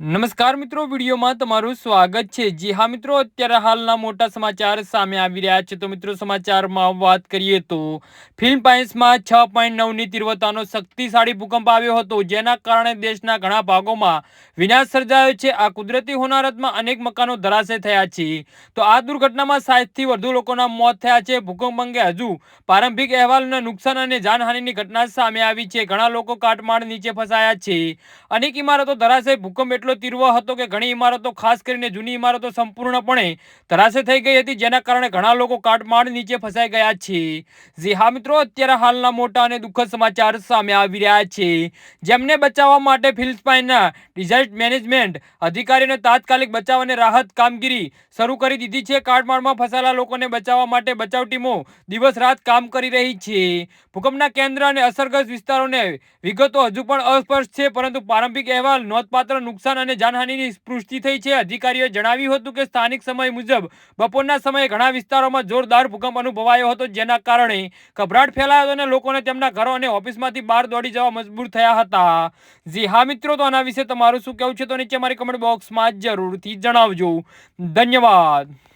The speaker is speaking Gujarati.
નમસ્કાર મિત્રો, વિડીયોમાં તમારું સ્વાગત છે। જી હા મિત્રો, અત્યારે હાલના મોટા સમાચાર સામે આવી રહ્યા છે। તો મિત્રો, સમાચારમાં વાત કરીએ તો ફિલિપાઇન્સમાં 6.9ની તીવ્રતાનો શક્તિશાળી ભૂકંપ આવ્યો હતો, જેના કારણે દેશના ઘણા ભાગોમાં વિનાશ સર્જાયો છે। આ કુદરતી હોનારતમાં અનેક મકાનો ધરાશય થયા છે। તો આ દુર્ઘટનામાં 60થી વધુ લોકોના મોત થયા છે। ભૂકંપ અંગે હજુ પ્રારંભિક અહેવાલના નુકસાન અને જાનહાનિની ઘટના સામે આવી છે। ઘણા લોકો કાટમાળ નીચે ફસાયા છે। અનેક ઇમારતો ધરાશય ભૂકંપ એટલો તીવ્ર હતો કે ઘણી ઇમારતો, ખાસ કરીને જૂની ઇમારતો, સંપૂર્ણપણે ધરાશય થઈ ગઈ હતી, જેના કારણે ઘણા લોકો કાટમાળ નીચે ફસાઈ ગયા છે। જી હા મિત્રો, અત્યારે હાલના મોટા અને દુઃખદ સમાચાર સામે આવી રહ્યા છે, જેમને બચાવવા માટે ફિલિપાઇનના ડિઝાસ્ટર મેનેજમેન્ટ અધિકારીઓને તાત્કાલિક બચાવ અને રાહત કામગીરી શરૂ કરી દીધી છે। કાટમાળમાં ફસાયેલા લોકોને બચાવવા માટે બચાવ ટીમો દિવસ રાત કામ કરી રહી છે। ભૂકંપના કેન્દ્ર અને અસરગ્રસ્ત વિસ્તારોની વિગતો હજુ પણ અસ્પષ્ટ છે, પરંતુ પ્રારંભિક અહેવાલ નોંધપાત્ર નુકસાન અને જાનહાનિની પુષ્ટિ થઈ છે। અધિકારીઓએ જણાવ્યું હતું કે સ્થાનિક સમય મુજબ બપોરના સમયે ઘણા વિસ્તારોમાં જોરદાર ભૂકંપ અનુભવાયો હતો, જેના કારણે ગભરાટ ફેલાયો હતો અને લોકોને તેમના ઘરો અને ઓફિસમાંથી બહાર દોડી જવા મજબૂર થયા હતા। જી હા મિત્રો, તો આના વિશે તમારું શું કહેવું છે? તો નીચે મારી કમેન્ટ બોક્સમાં જરૂરથી જણાવજો। ધન્યવાદ।